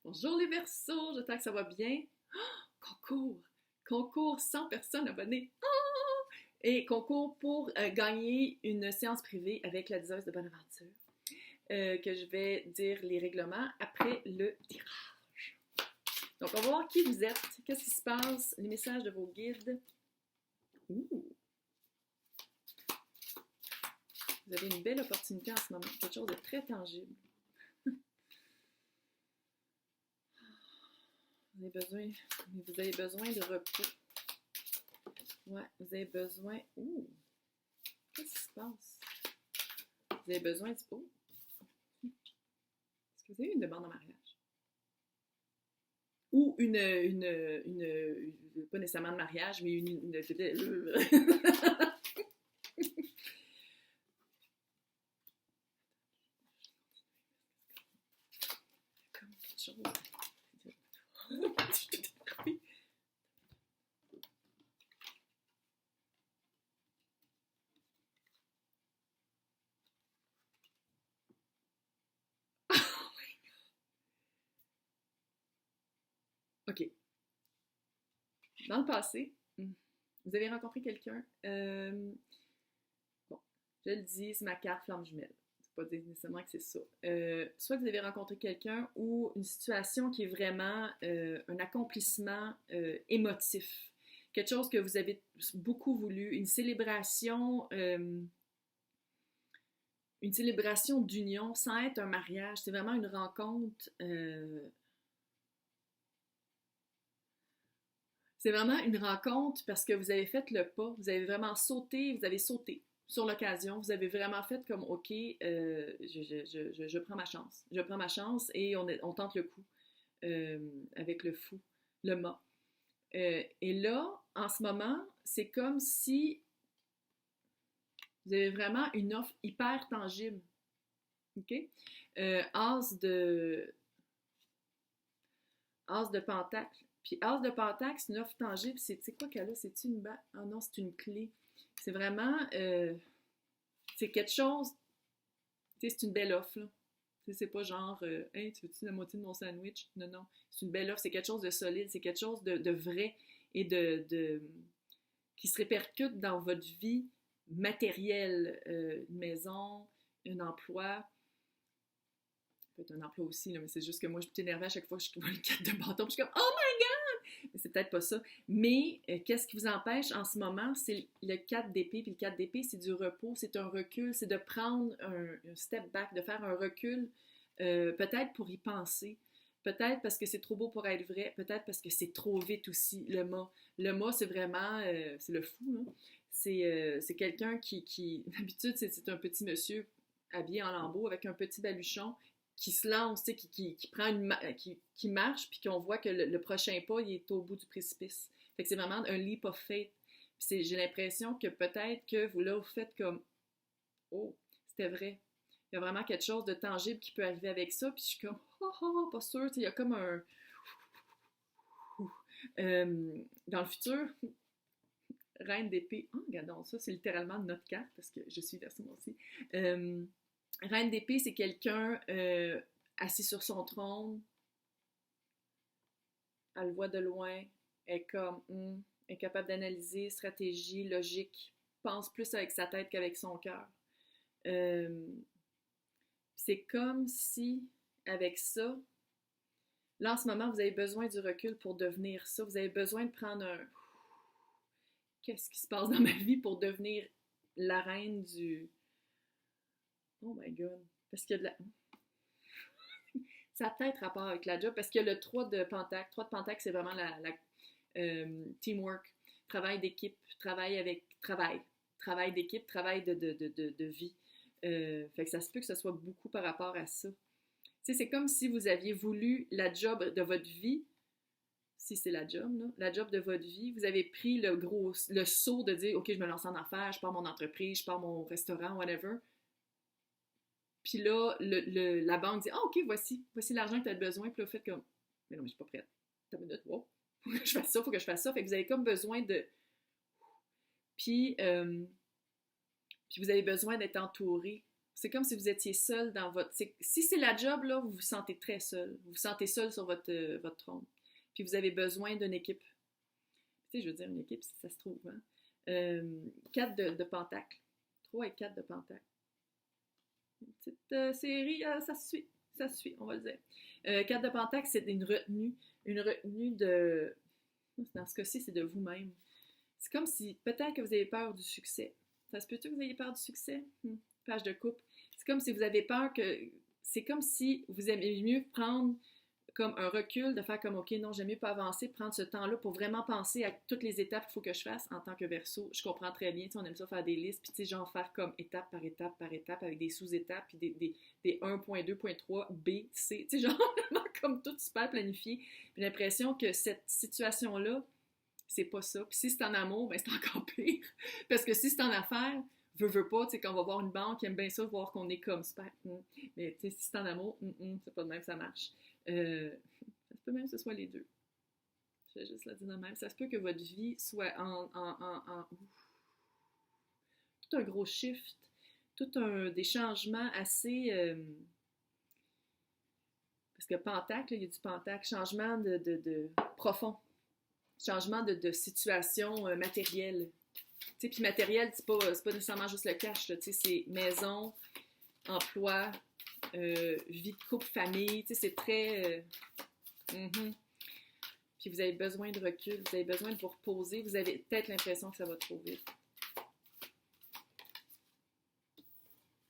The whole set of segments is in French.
Bonjour les Verseaux, j'espère que ça va bien. Concours! Concours 100 personnes abonnées. Et concours pour gagner une séance privée avec la diseuse de Bonaventure. Que je vais dire les règlements après le tirage. Donc, on va voir qui vous êtes, qu'est-ce qui se passe, les messages de vos guides. Ouh! Vous avez une belle opportunité en ce moment, quelque chose de très tangible. Vous avez besoin de repos. Ouais, vous avez besoin... Ouh! Qu'est-ce qui se passe? Vous avez besoin de... Oh! Est-ce que vous avez une demande en mariage? Ou pas nécessairement de mariage, mais comme quelque chose. OK. Dans le passé, vous avez rencontré quelqu'un. Bon, je le dis, c'est ma carte flamme jumelle. C'est pas dire nécessairement que c'est ça. Soit vous avez rencontré quelqu'un ou une situation qui est vraiment un accomplissement émotif. Quelque chose que vous avez beaucoup voulu, une célébration d'union sans être un mariage. C'est vraiment une rencontre. C'est vraiment une rencontre parce que vous avez fait le pas, vous avez vraiment sauté, vous avez sauté sur l'occasion, vous avez vraiment fait comme OK, je prends ma chance. Je prends ma chance et on tente le coup avec le fou, le mât. Et là, en ce moment, c'est comme si vous avez vraiment une offre hyper tangible. OK? As de pentacle. Puis As de pentacle, c'est une offre tangible. C'est quoi qu'elle a? C'est-tu une bague? Ah non, c'est une clé. C'est vraiment... c'est quelque chose... Tu sais, c'est une belle offre, là. C'est pas genre, hey, tu veux-tu la moitié de mon sandwich? Non, non. C'est une belle offre. C'est quelque chose de solide. C'est quelque chose de vrai et qui se répercute dans votre vie matérielle. Une maison, un emploi. Peut-être un emploi aussi, là, mais c'est juste que moi, je suis énervée à chaque fois que je vois une carte de bâton. Puis je suis comme, oh my god! Mais c'est peut-être pas ça. Mais qu'est-ce qui vous empêche en ce moment? C'est le 4 d'épée. Puis le 4 d'épée, c'est du repos, c'est un recul, c'est de prendre un step back, de faire un recul, peut-être pour y penser. Peut-être parce que c'est trop beau pour être vrai. Peut-être parce que c'est trop vite aussi, le mât. Le mât, c'est vraiment, c'est le fou, là. C'est quelqu'un d'habitude, c'est un petit monsieur habillé en lambeau avec un petit baluchon qui se lance, qui prend qui marche, puis qu'on voit que le prochain pas, il est au bout du précipice. Fait que c'est vraiment un leap of faith. J'ai l'impression que peut-être que vous faites comme oh, c'était vrai. Il y a vraiment quelque chose de tangible qui peut arriver avec ça, puis je suis comme oh, pas sûr, il y a comme un dans le futur, Reine d'épée. Oh, regardons ça, c'est littéralement notre carte parce que je suis version aussi. Reine d'épée, c'est quelqu'un assis sur son trône. Elle le voit de loin. Elle est comme, elle est capable d'analyser, stratégie, logique. Pense plus avec sa tête qu'avec son cœur. C'est comme si, avec ça, là en ce moment, vous avez besoin du recul pour devenir ça. Vous avez besoin de prendre un... Qu'est-ce qui se passe dans ma vie pour devenir la reine du... Oh my god. Parce qu'il y a de la... Ça a peut-être rapport avec la job, parce qu'il y a le 3 de Pentacle. 3 de Pentacle, c'est vraiment la teamwork, travail d'équipe, travail d'équipe, travail de vie. Fait que ça se peut que ce soit beaucoup par rapport à ça. Tu sais, c'est comme si vous aviez voulu la job de votre vie, si c'est la job, là, la job de votre vie, vous avez pris le saut de dire, OK, je me lance en affaires, je pars mon entreprise, je pars mon restaurant, whatever. Puis là, la banque dit, ah, OK, voici l'argent que tu as besoin. Puis là, vous faites comme, mais non, mais je suis pas prête. T'as une minute, wow. Faut que je fasse ça. Fait que vous avez comme besoin de. Puis vous avez besoin d'être entouré. C'est comme si vous étiez seul dans votre... Si c'est la job, là, vous vous sentez très seul. Vous vous sentez seul sur votre trône. Puis vous avez besoin d'une équipe. Tu sais, je veux dire, une équipe, si ça se trouve. Hein? 4 de pentacle. 3 et 4 de pentacle. Une petite série, ça se suit, on va le dire. 4 de pentacle, c'est une retenue de... Dans ce cas-ci, c'est de vous-même. C'est comme si, peut-être que vous avez peur du succès. Ça se peut-tu que vous ayez peur du succès? Page de coupe. C'est comme si vous avez peur que... C'est comme si vous aimez mieux prendre comme un recul, de faire comme, OK, non, j'aime mieux pas avancer, prendre ce temps-là pour vraiment penser à toutes les étapes qu'il faut que je fasse en tant que Verseau. Je comprends très bien, on aime ça faire des listes, puis tu sais, genre faire comme étape par étape par étape, avec des sous-étapes, puis des 1.2.3, B, C, tu sais, genre vraiment comme tout super planifié. J'ai l'impression que cette situation-là, c'est pas ça. Puis si c'est en amour, ben c'est encore pire. Parce que si c'est en affaires, veux pas, tu sais, quand on va voir une banque, qui aime bien ça, voir qu'on est comme super. Mais tu sais, si c'est en amour, c'est pas de même que ça marche. Ça se peut même que ce soit les deux. Je vais juste la dire de même. Ça se peut que votre vie soit tout un gros shift, des changements assez... parce que pentacle, il y a du pentacle, changement de profond, changement de situation matérielle. Tu sais, puis matériel, c'est pas nécessairement juste le cash, là, tu sais, c'est maison, emploi, vie de couple, famille, tu sais, c'est très... Puis vous avez besoin de recul, vous avez besoin de vous reposer, vous avez peut-être l'impression que ça va trop vite.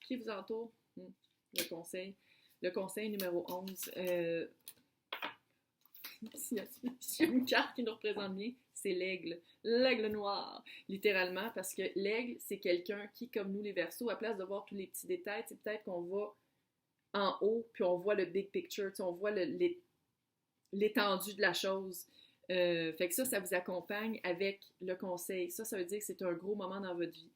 Qui vous entoure? Le conseil. Le conseil numéro 11. S'il y a une carte qui nous représente bien, c'est l'aigle. L'aigle noir, littéralement, parce que l'aigle, c'est quelqu'un qui, comme nous les Verseaux, à place de voir tous les petits détails, c'est peut-être qu'on va en haut, puis on voit le big picture, on voit l'étendue de la chose. Fait que ça vous accompagne avec le conseil. Ça veut dire que c'est un gros moment dans votre vie.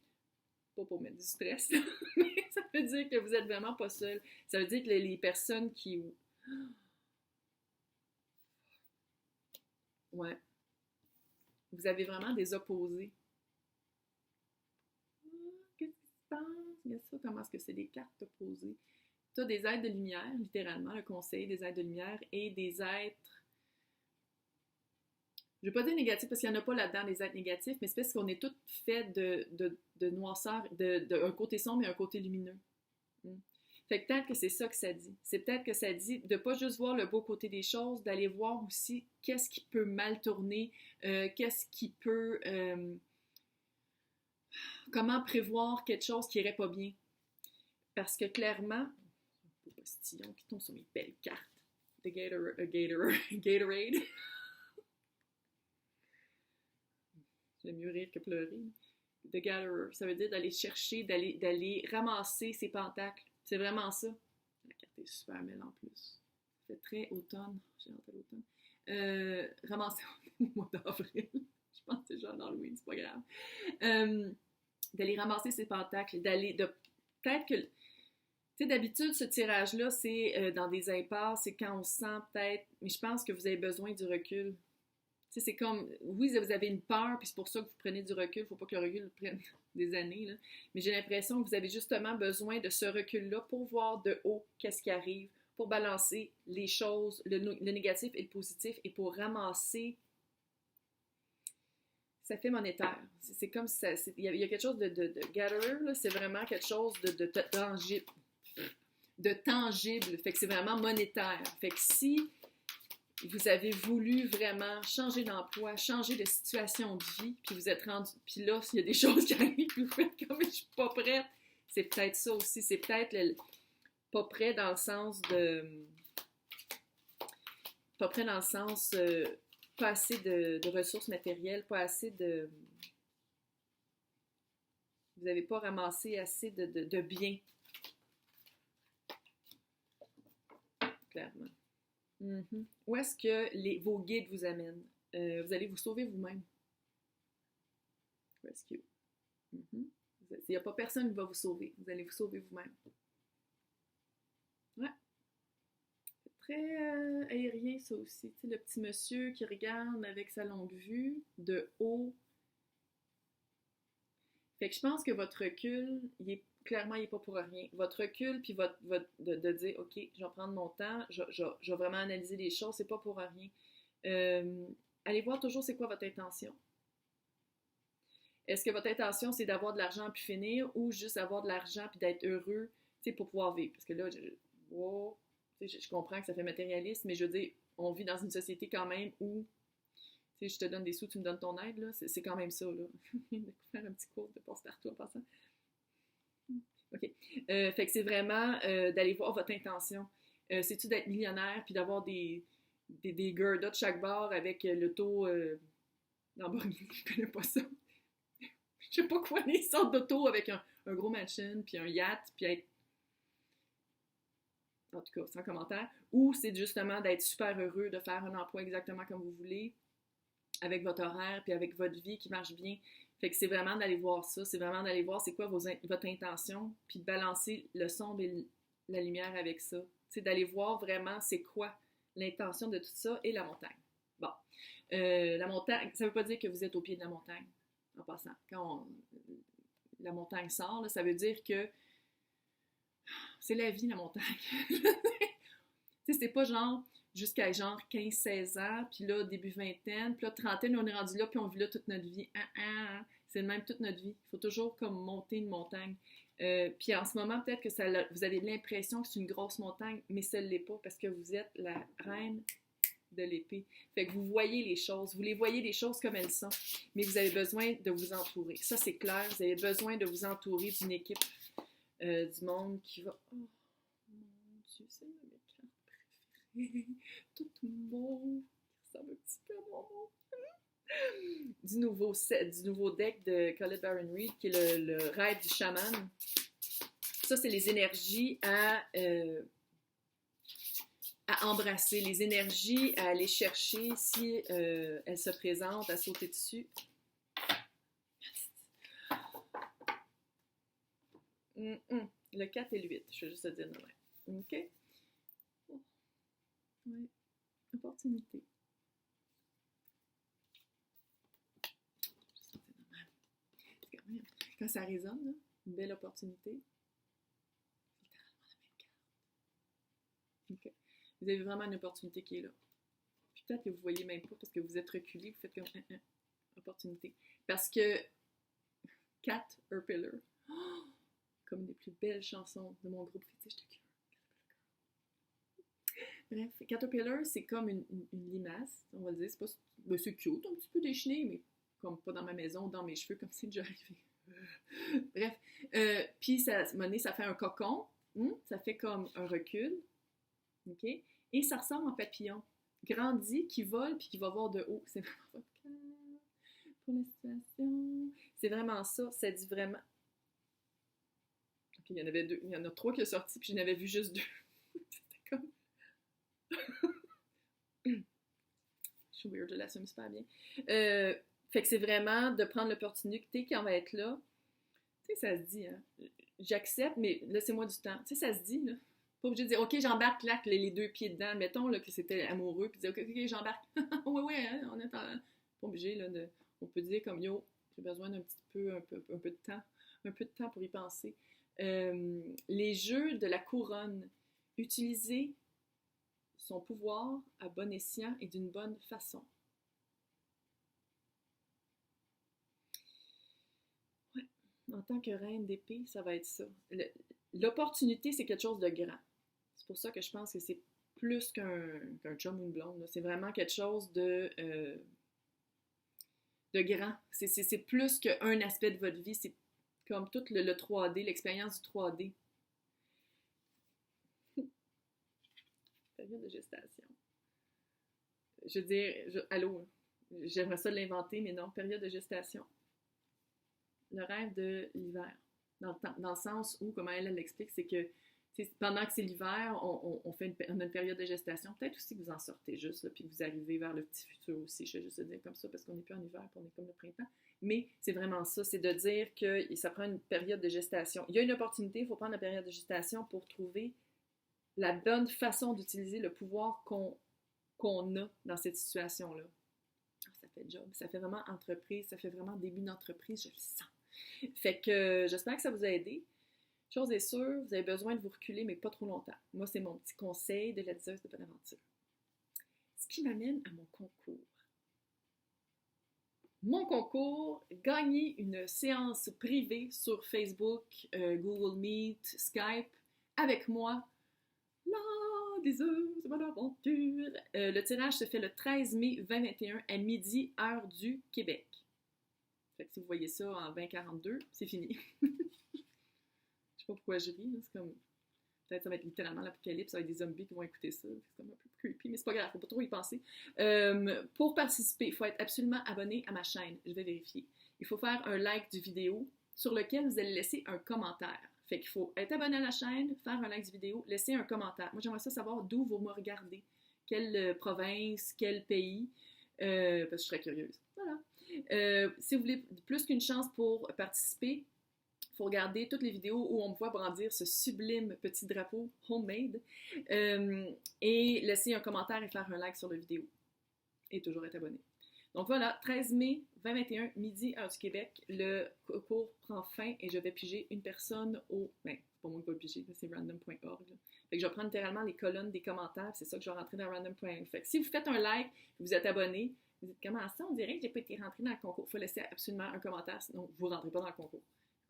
Pas pour mettre du stress, mais ça veut dire que vous êtes vraiment pas seul. Ça veut dire que les personnes qui... Ouais. Vous avez vraiment des opposés. Qu'est-ce qui se passe? Il y a ça, comment est-ce que c'est des cartes opposées? Tu as des êtres de lumière, littéralement, le conseil des êtres de lumière, et des êtres... Je ne vais pas dire négatifs parce qu'il n'y en a pas là-dedans des êtres négatifs, mais c'est parce qu'on est tous faits de noirceur, un côté sombre et un côté lumineux. Fait que peut-être que c'est ça que ça dit. C'est peut-être que ça dit de ne pas juste voir le beau côté des choses, d'aller voir aussi qu'est-ce qui peut mal tourner, qu'est-ce qui peut... comment prévoir quelque chose qui irait pas bien. Parce que clairement... Beau postillon qui tombe sur mes belles cartes. The Gatorade. J'aime mieux rire que pleurer. The Gatherer, ça veut dire d'aller chercher, d'aller ramasser ses pentacles. C'est vraiment ça. La carte est super belle en plus. Ça fait très automne. J'ai hâte à l'automne. Ramasser au mois d'avril. Je pense que c'est genre d'Halloween, c'est pas grave. D'aller ramasser ses pentacles. Peut-être que... Tu sais, d'habitude, ce tirage-là, c'est dans des impasses, c'est quand on se sent peut-être... Mais je pense que vous avez besoin du recul. Tu sais, c'est comme, oui, vous avez une peur, puis c'est pour ça que vous prenez du recul. Il ne faut pas que le recul prenne des années, là. Mais j'ai l'impression que vous avez justement besoin de ce recul-là pour voir de haut qu'est-ce qui arrive, pour balancer les choses, le négatif et le positif, et pour ramasser... Ça fait monétaire. C'est comme ça. Il y a quelque chose de gatherer, là, c'est vraiment quelque chose de tangible. De tangible. Fait que c'est vraiment monétaire. Fait que si... vous avez voulu vraiment changer d'emploi, changer de situation de vie, puis vous êtes rendu... Puis là, s'il y a des choses qui arrivent, puis vous faites comme « je suis pas prête », c'est peut-être ça aussi. C'est peut-être pas prêt dans le sens de... Pas prêt dans le sens... pas assez de ressources matérielles, pas assez de... Vous n'avez pas ramassé assez de biens. Clairement. Où est-ce que vos guides vous amènent? Vous allez vous sauver vous-même. Où est-ce que... Il n'y a pas personne qui va vous sauver. Vous allez vous sauver vous-même. Ouais. C'est très aérien, ça aussi. Tu sais, le petit monsieur qui regarde avec sa longue vue, de haut. Fait que je pense que votre recul, il est clairement, il n'est pas pour rien. Votre recul, puis de dire, OK, je vais prendre mon temps, je vais vraiment analyser les choses, c'est pas pour rien. Allez voir toujours c'est quoi votre intention. Est-ce que votre intention, c'est d'avoir de l'argent puis finir, ou juste avoir de l'argent puis d'être heureux, tu sais, pour pouvoir vivre? Parce que là, wow, je comprends que ça fait matérialiste, mais je veux dire, on vit dans une société quand même où, tu sais, je te donne des sous, tu me donnes ton aide, là, c'est quand même ça, là. Je viens de faire un petit cours de passe-partout en passant. OK. Fait que c'est vraiment d'aller voir votre intention. C'est-tu d'être millionnaire puis d'avoir des Gerda de chaque bord avec le taux Lamborghini, je connais pas ça. Je sais pas quoi, les sortes d'autos avec un gros mansion, puis un yacht, puis être... En tout cas, sans commentaire. Ou c'est justement d'être super heureux, de faire un emploi exactement comme vous voulez, avec votre horaire, puis avec votre vie qui marche bien. Fait que c'est vraiment d'aller voir ça, c'est vraiment d'aller voir c'est quoi votre intention, puis de balancer le sombre et la lumière avec ça. C'est d'aller voir vraiment c'est quoi l'intention de tout ça et la montagne. Bon. La montagne, ça veut pas dire que vous êtes au pied de la montagne, en passant. Quand la montagne sort, là, ça veut dire que c'est la vie, la montagne. Tu sais, c'est pas genre jusqu'à genre 15-16 ans, puis là, début vingtaine, puis là, trentaine, on est rendu là, puis on vit là toute notre vie. C'est le même toute notre vie. Il faut toujours comme monter une montagne. Puis en ce moment, peut-être que vous avez l'impression que c'est une grosse montagne, mais ça ne l'est pas, parce que vous êtes la reine de l'épée. Fait que vous voyez les choses, vous les voyez les choses comme elles sont, mais vous avez besoin de vous entourer. Ça, c'est clair, vous avez besoin de vous entourer d'une équipe du monde qui va... Oh mon Dieu, c'est mes cartes préférées. Tout mauve, ça ressemble un petit peu à mon monde. Du nouveau deck de Colette Baron Reid, qui est le rêve du chaman. Ça, c'est les énergies à embrasser, les énergies à aller chercher si elles se présentent, à sauter dessus. Le 4 et le 8, je vais juste te dire de même. OK? Oh. Ouais. Opportunité. Quand ça résonne, là, une belle opportunité, littéralement la même carte. OK? Vous avez vraiment une opportunité qui est là. Puis peut-être que vous ne voyez même pas parce que vous êtes reculé, vous faites comme opportunité. Parce que Caterpillar, oh, comme une des plus belles chansons de mon groupe fétiche de cœur. Bref, Caterpillar, c'est comme une limace, on va le dire. C'est pas, ben c'est cute, un petit peu déchiné, mais comme pas dans ma maison, dans mes cheveux, comme c'est déjà arrivé. Bref, puis à un moment donné, ça fait un cocon, ça fait comme un recul, OK? Et ça ressemble en papillon, grandi, qui vole, puis qui va voir de haut. C'est vraiment votre cœur pour la situation. C'est vraiment ça, ça dit vraiment... OK, il y en avait deux, il y en a trois qui sont sortis, puis j'en avais vu juste deux. C'était comme... Je suis weird, je l'assume super bien. Fait que c'est vraiment de prendre l'opportunité qui en va être là. Tu sais, ça se dit, hein. J'accepte, mais laissez-moi du temps. Tu sais, ça se dit, là. Pas obligé de dire, OK, j'embarque, là, les deux pieds dedans. Mettons là, que c'était amoureux, puis dire, OK, j'embarque. Oui, hein, on est pas obligé, là, on peut dire comme, yo, j'ai besoin d'un petit peu, un peu de temps. Un peu de temps pour y penser. Les jeux de la couronne. Utiliser son pouvoir à bon escient et d'une bonne façon. Ouais. En tant que reine d'épée, ça va être ça. L'opportunité, c'est quelque chose de grand. C'est pour ça que je pense que c'est plus qu'un chum ou une blonde. C'est vraiment quelque chose de grand. C'est plus qu'un aspect de votre vie. C'est comme tout le 3D, l'expérience du 3D. Période de gestation. Je veux dire, allô, j'aimerais ça l'inventer, mais non, période de gestation. Le rêve de l'hiver. Dans le sens où, comment elle l'explique, c'est que pendant que c'est l'hiver, on a une période de gestation. Peut-être aussi que vous en sortez juste, là, puis que vous arrivez vers le petit futur aussi. Je vais juste le dire comme ça, parce qu'on n'est plus en hiver, puis on est comme le printemps. Mais c'est vraiment ça, c'est de dire que ça prend une période de gestation. Il y a une opportunité, il faut prendre la période de gestation pour trouver la bonne façon d'utiliser le pouvoir qu'on a dans cette situation-là. Ça fait job, ça fait vraiment entreprise, ça fait vraiment début d'entreprise, je le sens. Fait que j'espère que ça vous a aidé. Chose est sûre, vous avez besoin de vous reculer, mais pas trop longtemps. Moi, c'est mon petit conseil de la diseuse de bonne aventure. Ce qui m'amène à mon concours. Mon concours, gagner une séance privée sur Facebook, Google Meet, Skype, avec moi, la diseuse de bonne aventure. Le tirage se fait le 13 mai 2021 à midi, heure du Québec. Fait que si vous voyez ça en 2042, c'est fini. Je sais pas pourquoi je ris, c'est comme... Peut-être ça va être littéralement l'apocalypse avec des zombies qui vont écouter ça. C'est comme un peu creepy, mais c'est pas grave, faut pas trop y penser. Pour participer, il faut être absolument abonné à ma chaîne. Je vais vérifier. Il faut faire un like du vidéo sur lequel vous allez laisser un commentaire. Fait qu'il faut être abonné à la chaîne, faire un like du vidéo, laisser un commentaire. Moi, j'aimerais ça savoir d'où vous me regardez. Quelle province, quel pays, parce que je serais curieuse. Voilà. Si vous voulez plus qu'une chance pour participer, il faut regarder toutes les vidéos où on me voit brandir ce sublime petit drapeau homemade et laisser un commentaire et faire un like sur la vidéo. Et toujours être abonné. Donc voilà, 13 mai 2021, midi, heure du Québec, le cours prend fin et je vais piger une personne au... Ben, c'est pas moi qui vais piger, c'est random.org. Fait que je vais prendre littéralement les colonnes des commentaires, c'est ça que je vais rentrer dans random.org. Fait que si vous faites un like, vous êtes abonné, vous dites comment ça, on dirait que j'ai pas été rentré dans le concours. Il faut laisser absolument un commentaire, sinon vous ne rentrez pas dans le concours.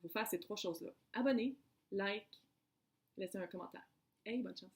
Il faut faire ces trois choses-là. Abonner, like, laisser un commentaire. Hey, bonne chance!